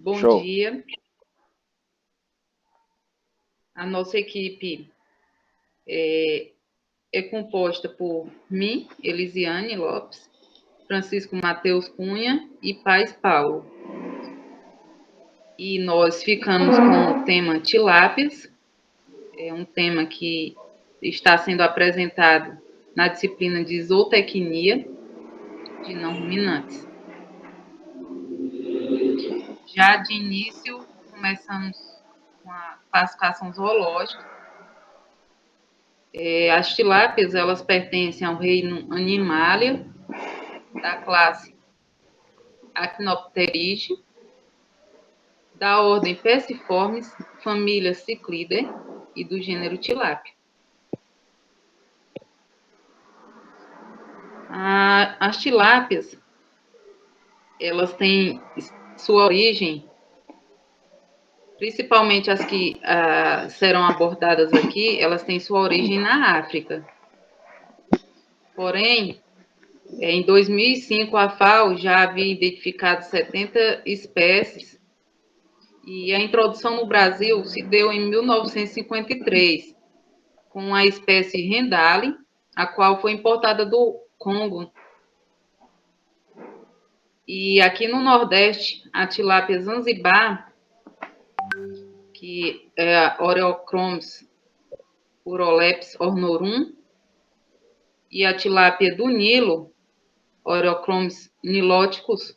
Bom Show. dia. A nossa equipe é composta por mim, Elisiane Lopes, Francisco Matheus Cunha e Paz Paulo. E nós ficamos com o tema tilápias, é um tema que está sendo apresentado na disciplina de zootecnia de não ruminantes. Já de início, começamos com a classificação zoológica. As tilápias, elas pertencem ao reino Animalia, da classe Actinopterige, da ordem Perciformes, família Ciclidae e do gênero Tilápia. As tilápias, elas têm sua origem, principalmente as que serão abordadas aqui, elas têm sua origem na África. Porém, em 2005, a FAO já havia identificado 70 espécies e a introdução no Brasil se deu em 1953, com a espécie rendale, a qual foi importada do Congo. E aqui no Nordeste, a tilápia Zanzibar, que é a Oreochromis urolepis ornorum, e a tilápia do Nilo, Oreochromis niloticus,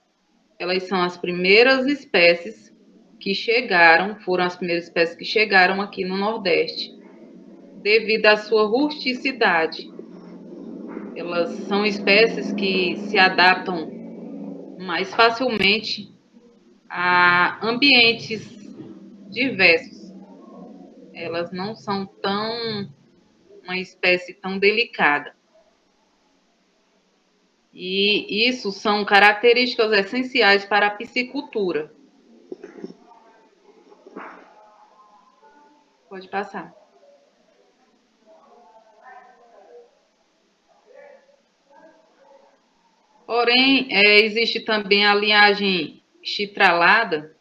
elas são as primeiras espécies que chegaram, foram as primeiras espécies que chegaram aqui no Nordeste, devido à sua rusticidade. Elas são espécies que se adaptam mais facilmente a ambientes diversos. Elas não são uma espécie tão delicada. E isso são características essenciais para a piscicultura. Pode passar. Porém, existe também a linhagem chitralada,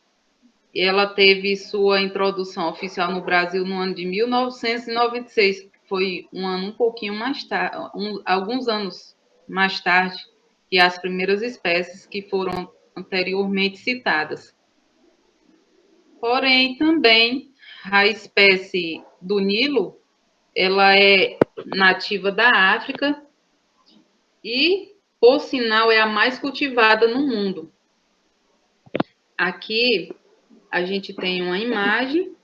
e ela teve sua introdução oficial no Brasil no ano de 1996, que foi um ano um pouquinho mais tarde, alguns anos mais tarde, que as primeiras espécies que foram anteriormente citadas. Porém, também a espécie do Nilo, ela é nativa da África e, por sinal, é a mais cultivada no mundo. Aqui a gente tem uma imagem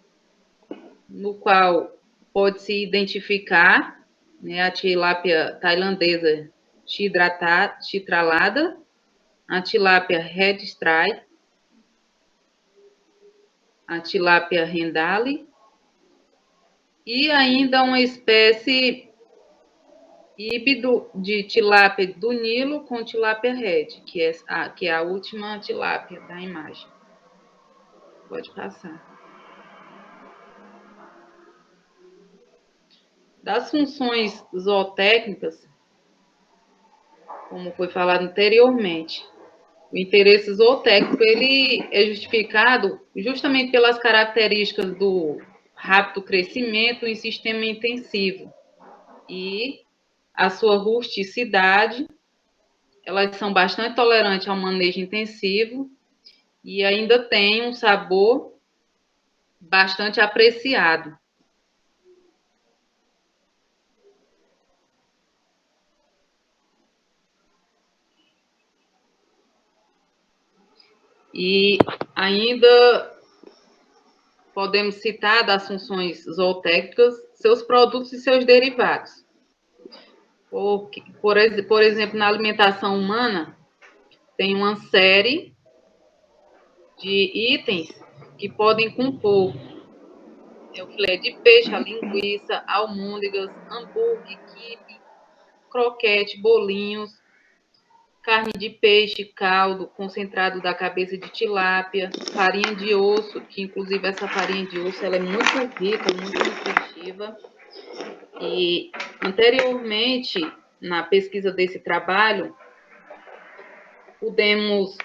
no qual pode-se identificar, né, a tilápia tailandesa chitralada, a tilápia red stripe, a tilápia rendale e ainda uma espécie híbrido de tilápia do Nilo com tilápia red, que é a última tilápia da imagem. Pode passar. Das funções zootécnicas, como foi falado anteriormente, o interesse zootécnico ele é justificado justamente pelas características do rápido crescimento em sistema intensivo e a sua rusticidade. Elas são bastante tolerantes ao manejo intensivo e ainda têm um sabor bastante apreciado. E ainda podemos citar das funções zootécnicas seus produtos e seus derivados. Por exemplo, na alimentação humana, tem uma série de itens que podem compor o filé de peixe, a linguiça, almôndegas, hambúrguer, quibe, croquete, bolinhos, carne de peixe, caldo, concentrado da cabeça de tilápia, farinha de osso, que inclusive essa farinha de osso ela é muito rica, muito nutritiva. E anteriormente, na pesquisa desse trabalho, pudemos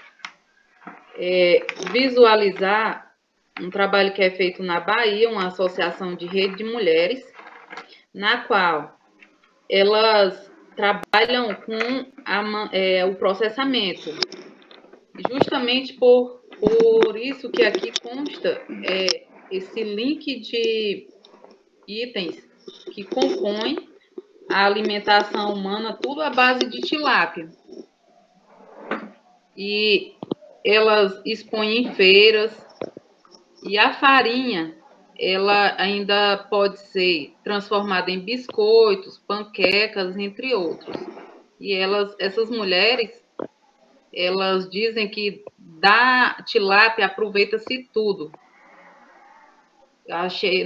visualizar um trabalho que é feito na Bahia, uma associação de rede de mulheres, na qual elas trabalham com o processamento. Justamente por isso que aqui consta esse link de itens que compõem a alimentação humana, tudo à base de tilápia. E elas expõem em feiras, e a farinha, ela ainda pode ser transformada em biscoitos, panquecas, entre outros. E essas mulheres, elas dizem que da tilápia aproveita-se tudo.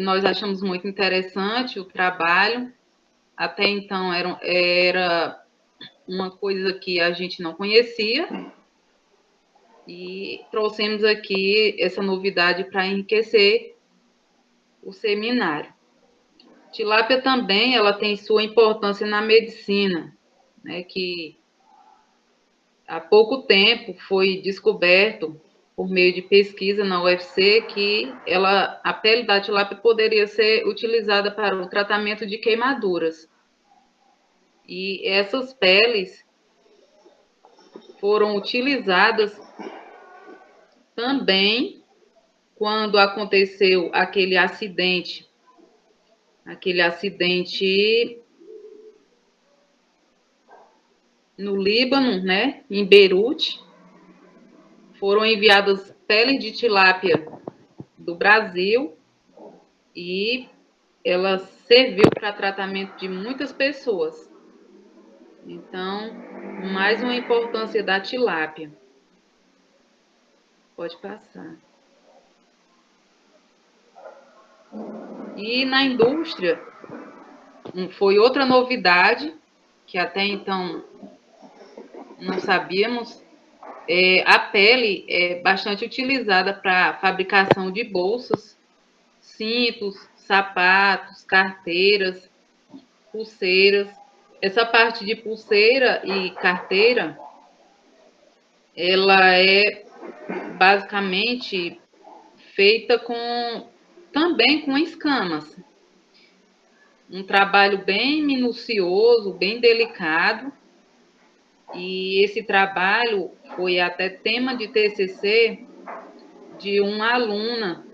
Nós achamos muito interessante o trabalho. Até então era uma coisa que a gente não conhecia, e trouxemos aqui essa novidade para enriquecer o seminário. Tilápia também, ela tem sua importância na medicina, né, que há pouco tempo foi descoberto, por meio de pesquisa na UFC, que a pele da tilápia poderia ser utilizada para o tratamento de queimaduras. E essas peles foram utilizadas também quando aconteceu aquele acidente no Líbano, né, em Beirute. Foram enviadas peles de tilápia do Brasil e ela serviu para tratamento de muitas pessoas. Então, mais uma importância da tilápia. Pode passar. E na indústria, foi outra novidade que até então não sabíamos. A pele é bastante utilizada para a fabricação de bolsas, cintos, sapatos, carteiras, pulseiras. Essa parte de pulseira e carteira, ela é basicamente feita também com escamas. Um trabalho bem minucioso, bem delicado. E esse trabalho foi até tema de TCC de uma aluna.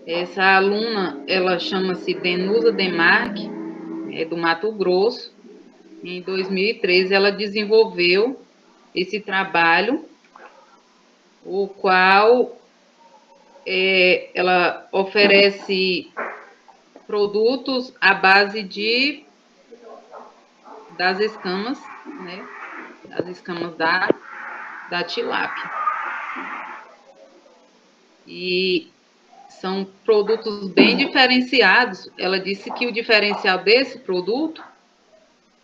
Essa aluna, ela chama-se Denusa Demarque, é do Mato Grosso. Em 2013, ela desenvolveu esse trabalho, o qual ela oferece produtos à base das escamas, né? Das escamas da tilápia. E são produtos bem diferenciados. Ela disse que o diferencial desse produto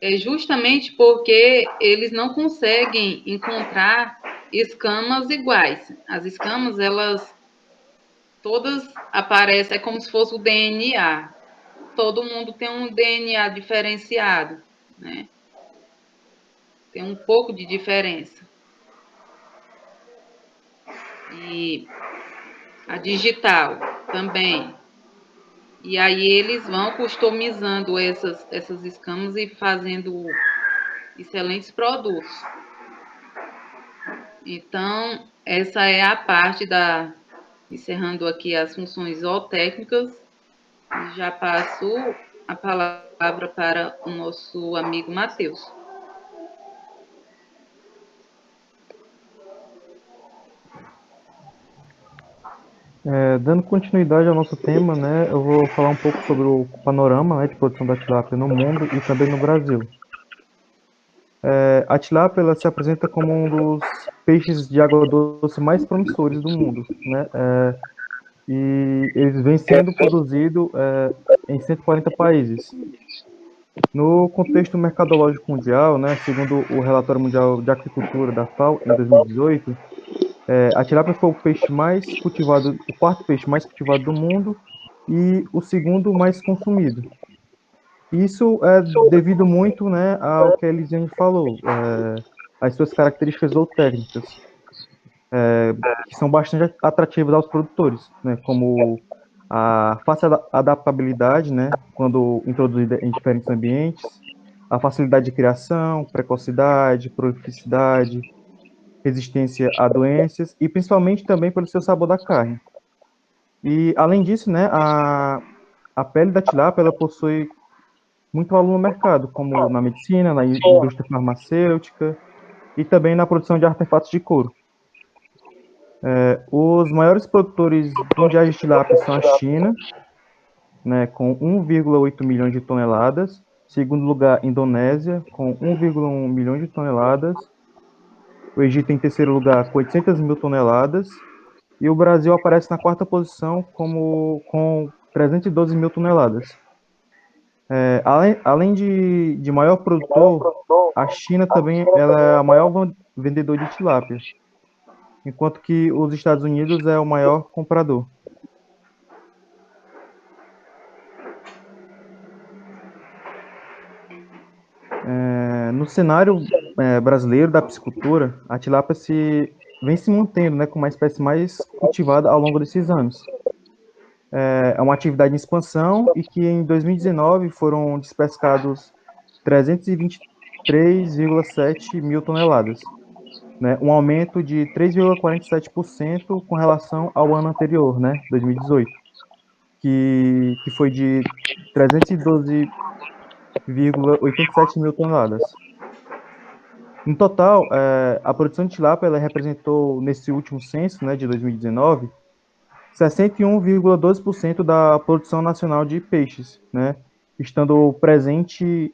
é justamente porque eles não conseguem encontrar escamas iguais. As escamas, elas todas aparecem, é como se fosse o DNA. Todo mundo tem um DNA diferenciado, né? Tem um pouco de diferença. E a digital também. E aí eles vão customizando essas escamas e fazendo excelentes produtos. Então, essa é a parte encerrando aqui as funções zootécnicas, e já passo a palavra para o nosso amigo Matheus. Dando continuidade ao nosso tema, né, eu vou falar um pouco sobre o panorama, né, de produção da tilápia no mundo e também no Brasil. A tilápia, ela se apresenta como um dos peixes de água doce mais promissores do mundo, né, e eles vêm sendo produzidos em 140 países. No contexto mercadológico mundial, né, segundo o Relatório Mundial de Aquicultura da FAO, em 2018, a tilápia foi o quarto peixe mais cultivado do mundo e o segundo mais consumido. Isso é devido muito, né, ao que a Elisiane falou, às suas características zootécnicas. que são bastante atrativas aos produtores, né? Como a fácil adaptabilidade, né? Quando introduzida em diferentes ambientes, a facilidade de criação, precocidade, prolificidade, resistência a doenças e principalmente também pelo seu sabor da carne. E além disso, né? A pele da tilápia ela possui muito valor no mercado, como na medicina, na indústria farmacêutica e também na produção de artefatos de couro. Os maiores produtores mundiais de tilápia são a China, né, com 1,8 milhões de toneladas. Segundo lugar, Indonésia, com 1,1 milhão de toneladas. O Egito em terceiro lugar, com 800 mil toneladas. E o Brasil aparece na quarta posição com 312 mil toneladas. Além de maior produtor, a China também ela é a maior vendedor de tilápia, enquanto que os Estados Unidos é o maior comprador. No cenário brasileiro da piscicultura, a tilápia vem se mantendo, né, como uma espécie mais cultivada ao longo desses anos. É uma atividade em expansão e que em 2019 foram despescados 323,7 mil toneladas, né, um aumento de 3,47% com relação ao ano anterior, né, 2018, que foi de 312,87 mil toneladas. No total, a produção de tilápia ela representou, nesse último censo, né, de 2019, 61,12% da produção nacional de peixes, né, estando presente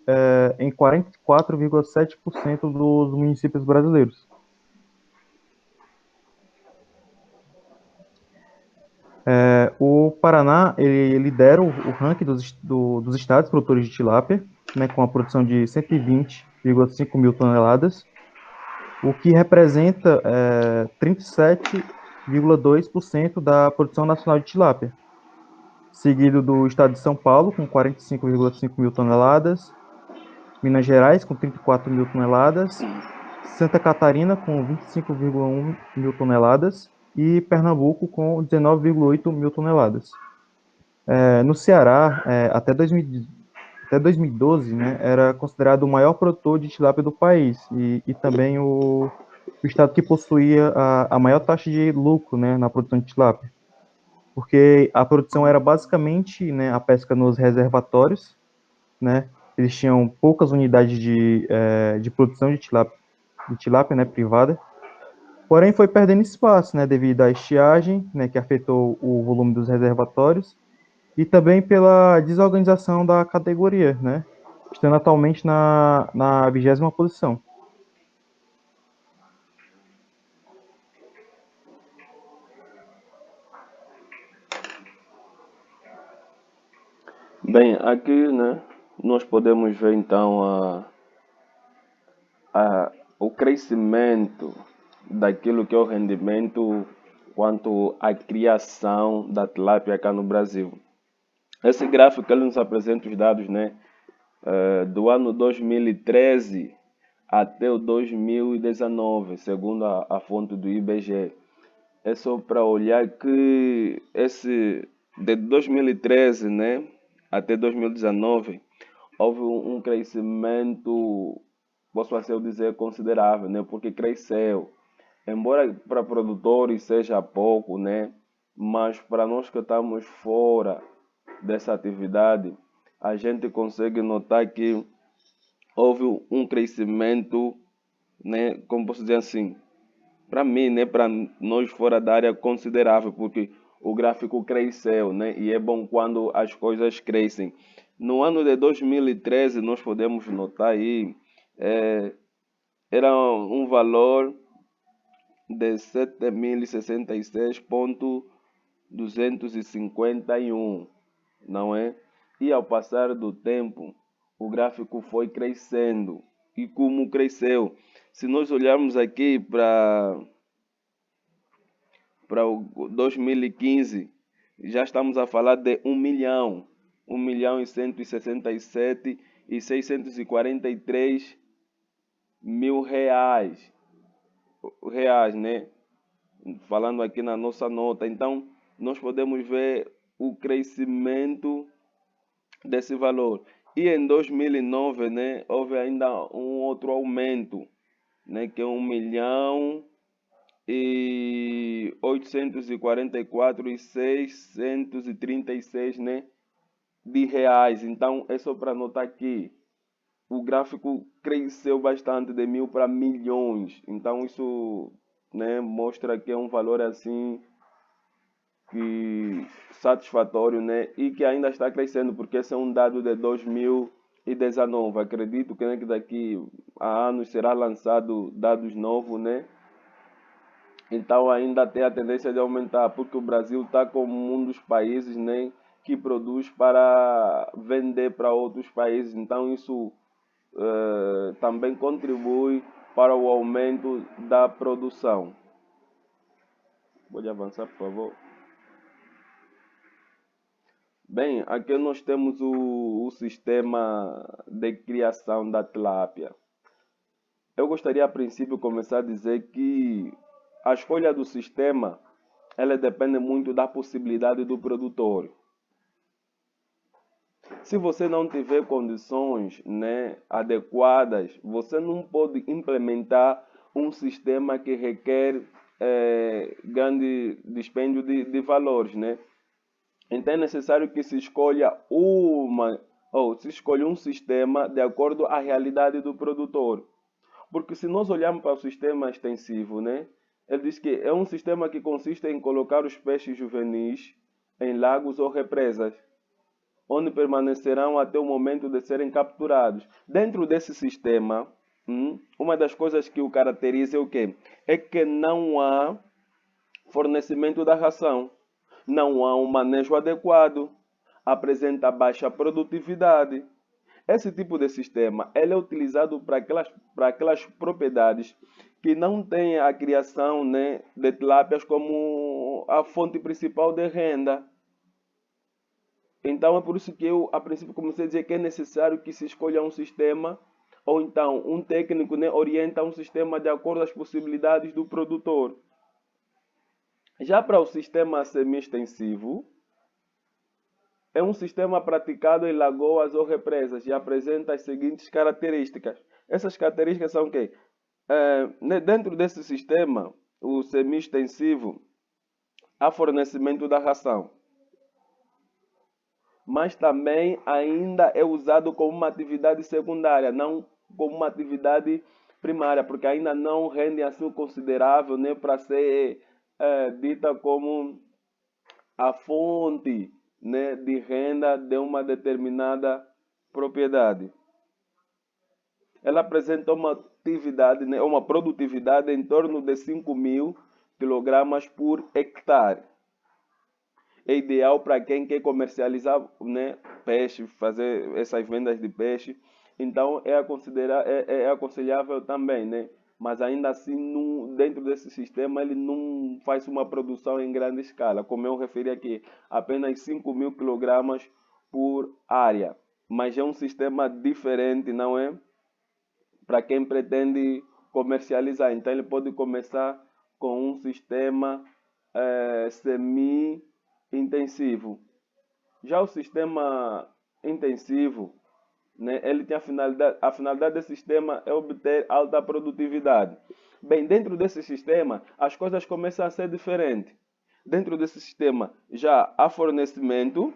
em 44,7% dos municípios brasileiros. O Paraná ele lidera o ranking dos estados produtores de tilápia, né, com a produção de 120,5 mil toneladas, o que representa 37,2% da produção nacional de tilápia, seguido do estado de São Paulo, com 45,5 mil toneladas, Minas Gerais, com 34 mil toneladas, Santa Catarina, com 25,1 mil toneladas, e Pernambuco, com 19,8 mil toneladas. No Ceará, até 2012, né, era considerado o maior produtor de tilápia do país e também o estado que possuía a maior taxa de lucro, né, na produção de tilápia, porque a produção era basicamente, né, a pesca nos reservatórios, né, eles tinham poucas unidades de produção de tilápia, né, privada, porém foi perdendo espaço, né, devido à estiagem, né, que afetou o volume dos reservatórios, e também pela desorganização da categoria, né, estando atualmente na 20ª posição. Bem, aqui, né, nós podemos ver então o crescimento daquilo que é o rendimento quanto à criação da tilápia cá no Brasil. Esse gráfico ele nos apresenta os dados, né, do ano 2013 até o 2019, segundo a fonte do IBGE. É só para olhar que de 2013, né, até 2019 houve um crescimento, posso assim dizer, considerável, né, porque cresceu. Embora para produtores seja pouco, né, mas para nós que estamos fora dessa atividade, a gente consegue notar que houve um crescimento, né, como posso dizer assim, para mim, né, para nós fora da área considerável, porque o gráfico cresceu, né, e é bom quando as coisas crescem. No ano de 2013, nós podemos notar aí, era um valor de 7.066,251, não é? E ao passar do tempo, o gráfico foi crescendo. E como cresceu? Se nós olharmos aqui para o 2015, já estamos a falar de 1.167.643 mil reais, né? falando aqui na nossa nota. Então, nós podemos ver o crescimento desse valor. E em 2009, né, houve ainda um outro aumento, né, que é 1.844.636, né, de reais. Então, é só para notar que o gráfico cresceu bastante de mil para milhões. Então, isso, né, mostra que é um valor assim que satisfatório, né? E que ainda está crescendo, porque esse é um dado de 2019. Acredito que, né, que daqui a anos será lançado dados novos, né? Então ainda tem a tendência de aumentar, porque o Brasil está como um dos países, né, que produz para vender para outros países. Então isso também contribui para o aumento da produção. Pode avançar, por favor. Bem, aqui nós temos o sistema de criação da tilápia. Eu gostaria a princípio começar a dizer que a escolha do sistema ela depende muito da possibilidade do produtor. Se você não tiver condições, né, adequadas, você não pode implementar um sistema que requer grande dispêndio de valores, né? Então é necessário que se escolha se escolha um sistema de acordo à realidade do produtor. Porque se nós olharmos para o sistema extensivo, né, ele diz que é um sistema que consiste em colocar os peixes juvenis em lagos ou represas, onde permanecerão até o momento de serem capturados. Dentro desse sistema, uma das coisas que o caracteriza é o quê? É que não há fornecimento da ração, não há um manejo adequado, apresenta baixa produtividade. Esse tipo de sistema ele é utilizado para aquelas propriedades que não têm a criação, né, de tilápias como a fonte principal de renda. Então é por isso que eu, a princípio, comecei a dizer que é necessário que se escolha um sistema, ou então um técnico, né, orienta um sistema de acordo às possibilidades do produtor. Já para o sistema semi-extensivo, é um sistema praticado em lagoas ou represas e apresenta as seguintes características. Essas características são o quê? Dentro desse sistema, o semi-extensivo, há fornecimento da ração, mas também ainda é usado como uma atividade secundária, não como uma atividade primária, porque ainda não rende assim considerável, né, para ser dita como a fonte, né, de renda de uma determinada propriedade. Ela apresenta uma atividade, né, uma produtividade em torno de 5.000 kg por hectare. É ideal para quem quer comercializar, né, peixe, fazer essas vendas de peixe. Então é aconselhável também, né? Mas ainda assim, dentro desse sistema, ele não faz uma produção em grande escala. Como eu referi aqui, apenas 5.000 kg por área. Mas é um sistema diferente, não é? Para quem pretende comercializar. Então, ele pode começar com um sistema semi-intensivo. Já o sistema intensivo, né, ele tem a finalidade desse sistema é obter alta produtividade. Bem, dentro desse sistema, as coisas começam a ser diferentes. Dentro desse sistema, já há fornecimento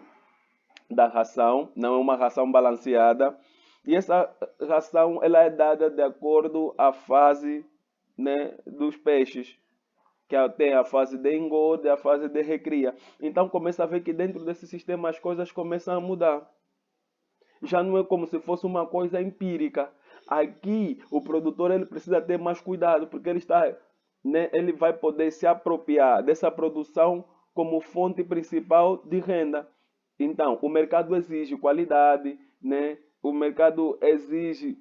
da ração, não é uma ração balanceada, e essa ração ela é dada de acordo à fase, né, dos peixes, que tem a fase de engorda e a fase de recria. Então começa a ver que dentro desse sistema as coisas começam a mudar. Já não é como se fosse uma coisa empírica. Aqui o produtor ele precisa ter mais cuidado, porque ele vai poder se apropriar dessa produção como fonte principal de renda. Então, o mercado exige qualidade, né? O mercado exige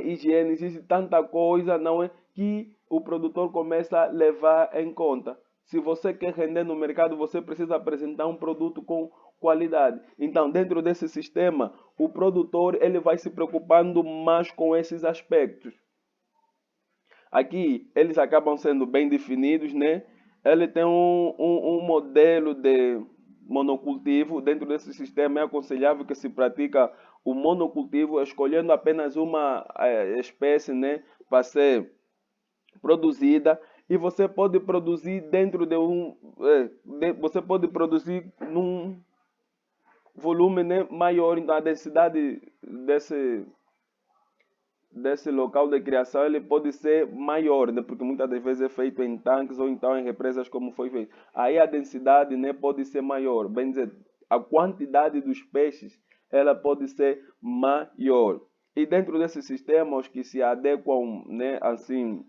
higiene, exige tanta coisa, não é? Que o produtor começa a levar em conta. Se você quer render no mercado, você precisa apresentar um produto com qualidade. Então, dentro desse sistema, o produtor ele vai se preocupando mais com esses aspectos. Aqui eles acabam sendo bem definidos, né? Ele tem um modelo de monocultivo. Dentro desse sistema é aconselhável que se pratica o monocultivo, escolhendo apenas uma espécie, né, para ser produzida. E você pode produzir dentro de você pode produzir num volume, né, maior. Então a densidade desse local de criação ele pode ser maior, né? Porque muitas das vezes é feito em tanques ou então em represas como foi feito. Aí a densidade, né, pode ser maior, bem dizer, a quantidade dos peixes ela pode ser maior. E dentro desses sistemas que se adequam, né, assim,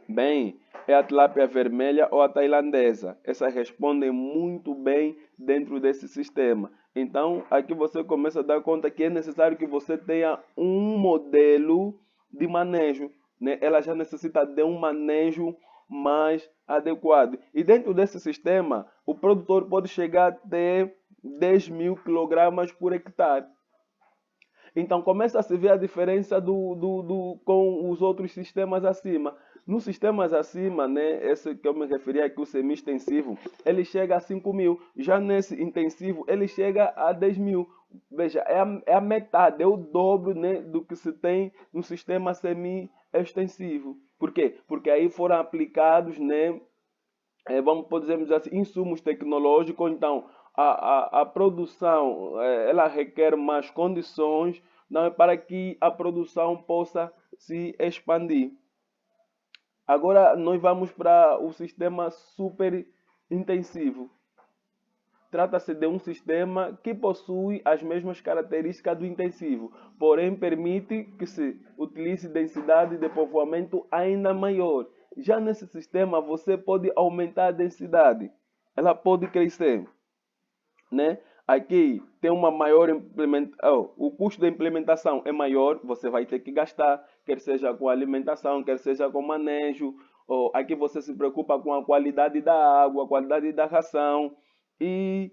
bem, é a tilápia vermelha ou a tailandesa. Essas respondem muito bem dentro desse sistema. Então, aqui você começa a dar conta que é necessário que você tenha um modelo de manejo, né? Ela já necessita de um manejo mais adequado. E dentro desse sistema, o produtor pode chegar até 10.000 quilogramas por hectare. Então começa a se ver a diferença com os outros sistemas acima. Nos sistemas acima, né, esse que eu me referi aqui, o semi-extensivo, ele chega a 5.000. Já nesse intensivo, ele chega a 10.000. Veja, é a metade, é o dobro, né, do que se tem no sistema semi-extensivo. Por quê? Porque aí foram aplicados, né, vamos poder dizer assim, insumos tecnológicos. Então a produção ela requer mais condições, não é, para que a produção possa se expandir. Agora nós vamos para o sistema super intensivo. Trata-se de um sistema que possui as mesmas características do intensivo, porém permite que se utilize densidade de povoamento ainda maior. Já nesse sistema você pode aumentar a densidade, ela pode crescer, né? Aqui tem uma maior implementação, o custo da implementação é maior, você vai ter que gastar, quer seja com alimentação, quer seja com manejo. Ou aqui você se preocupa com a qualidade da água, a qualidade da ração e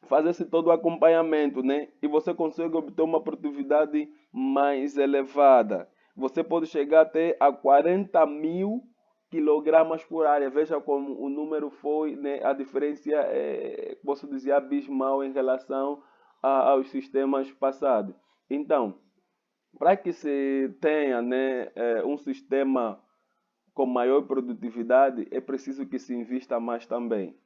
fazer-se todo o acompanhamento, né? E você consegue obter uma produtividade mais elevada. Você pode chegar até a 40.000 quilogramas por área. Veja como o número foi, né? A diferença posso dizer, abismal em relação aos sistemas passados. Então, para que se tenha, né, um sistema com maior produtividade, é preciso que se invista mais também.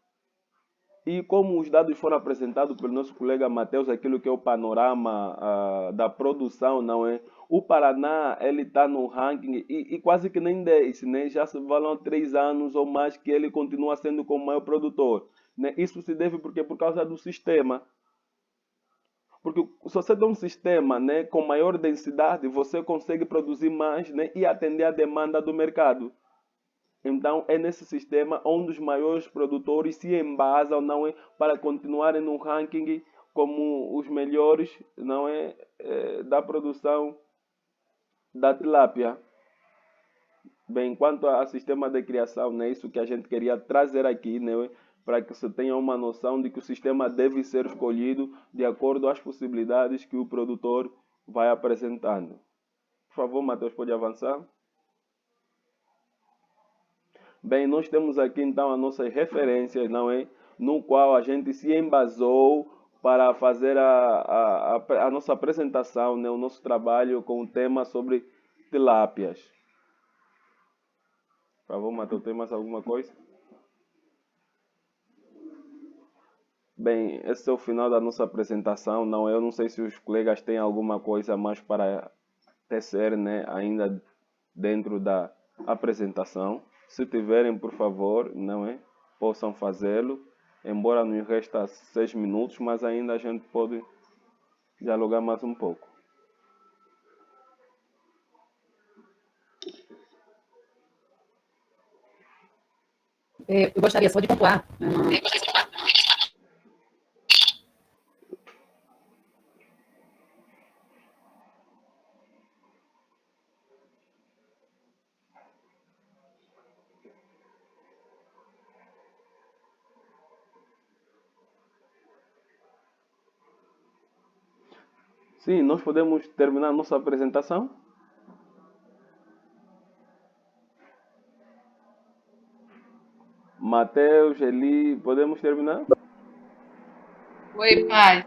E como os dados foram apresentados pelo nosso colega Matheus, aquilo que é o panorama da produção, não é? O Paraná, ele está no ranking e quase que nem desce, né? Já se vão 3 anos ou mais que ele continua sendo como maior produtor, né? Isso se deve por causa do sistema. Porque se você tem um sistema, né, com maior densidade, você consegue produzir mais, né, e atender a demanda do mercado. Então, é nesse sistema onde os maiores produtores se embasam, não é, para continuarem no ranking como os melhores, não é, da produção da tilápia. Bem, quanto ao sistema de criação, né, isso que a gente queria trazer aqui, né, para que você tenha uma noção de que o sistema deve ser escolhido de acordo às possibilidades que o produtor vai apresentando. Por favor, Matheus, pode avançar? Bem, nós temos aqui então as nossas referências, não é? No qual a gente se embasou para fazer a nossa apresentação, né? O nosso trabalho com o tema sobre tilápias. Por favor, Matheus, tem mais alguma coisa? Bem, esse é o final da nossa apresentação, não é? Eu não sei se os colegas têm alguma coisa mais para tecer, né? Ainda dentro da apresentação. Se tiverem, por favor, não é? Possam fazê-lo. Embora nos resta 6 minutos, mas ainda a gente pode dialogar mais um pouco. Eu gostaria só de pontuar. Sim, nós podemos terminar nossa apresentação? Matheus, Eli, podemos terminar? Oi, pai.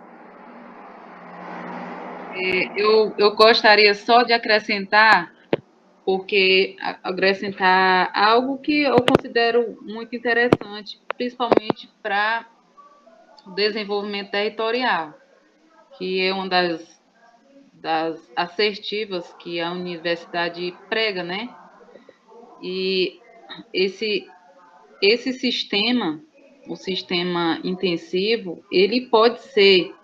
Eu gostaria só de acrescentar, porque acrescentar algo que eu considero muito interessante, principalmente para o desenvolvimento territorial, que é uma das assertivas que a universidade prega, né? E esse, esse sistema, o sistema intensivo, ele pode ser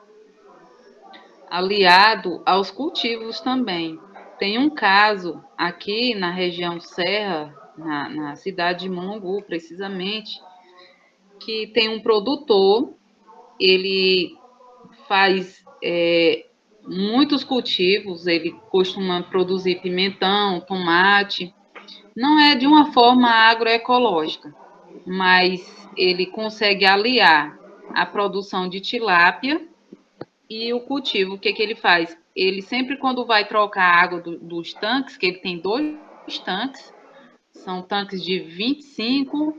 aliado aos cultivos também. Tem um caso aqui na região Serra, na cidade de Monongu, precisamente, que tem um produtor, ele faz muitos cultivos, ele costuma produzir pimentão, tomate, não é de uma forma agroecológica, mas ele consegue aliar a produção de tilápia e o cultivo. O que ele faz? Ele sempre, quando vai trocar a água dos tanques, que ele tem dois tanques, são tanques de 25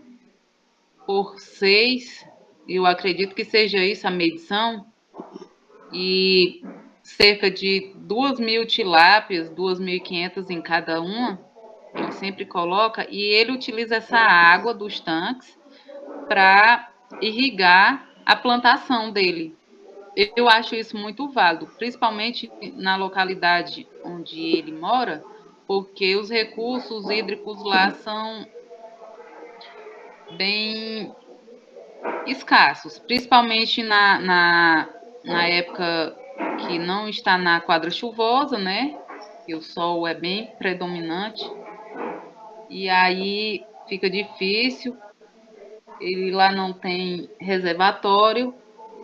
por 6, eu acredito que seja isso a medição, e cerca de 2.000 tilápias, 2.500 em cada uma, ele sempre coloca, e ele utiliza essa água dos tanques para irrigar a plantação dele. Eu acho isso muito válido, principalmente na localidade onde ele mora, porque os recursos hídricos lá são bem escassos, principalmente na época que não está na quadra chuvosa, né? E o sol é bem predominante, e aí fica difícil. Ele lá não tem reservatório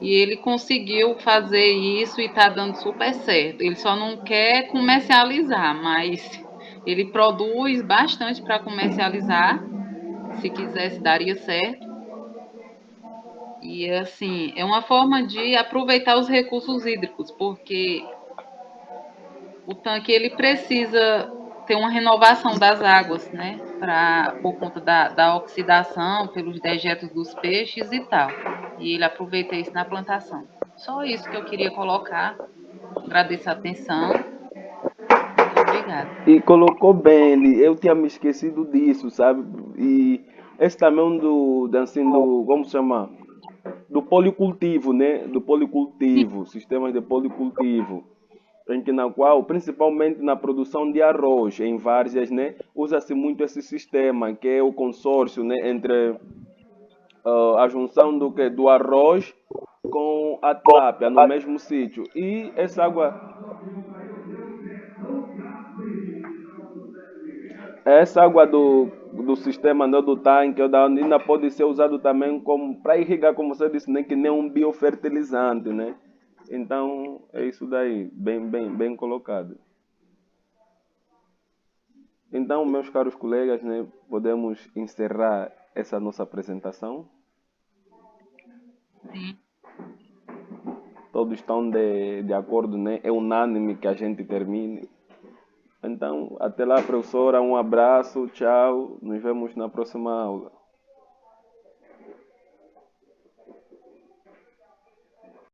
e ele conseguiu fazer isso e está dando super certo. Ele só não quer comercializar, mas ele produz bastante para comercializar. Se quisesse, daria certo. E assim, é uma forma de aproveitar os recursos hídricos, porque o tanque ele precisa ter uma renovação das águas, né? Por conta da oxidação, pelos dejetos dos peixes e tal. E ele aproveita isso na plantação. Só isso que eu queria colocar. Agradeço a atenção. Muito obrigada. E colocou bem, Eli, eu tinha me esquecido disso, sabe? E esse também é um assim, como se chama? Do policultivo, né? Do policultivo, sistemas de policultivo, em que na qual, principalmente na produção de arroz em várzeas, né? Usa-se muito esse sistema, que é o consórcio, né? Entre a junção do arroz com a tilápia no mesmo sítio. E essa água do sistema, né, do tanque ou da ainda pode ser usado também como para irrigar, como você disse, né, que nem um biofertilizante, né? Então é isso daí, bem colocado. Então, meus caros colegas, né, podemos encerrar essa nossa apresentação. Sim. Todos estão de acordo, né? É unânime que a gente termine. Então, até lá, professora, um abraço, tchau. Nos vemos na próxima aula.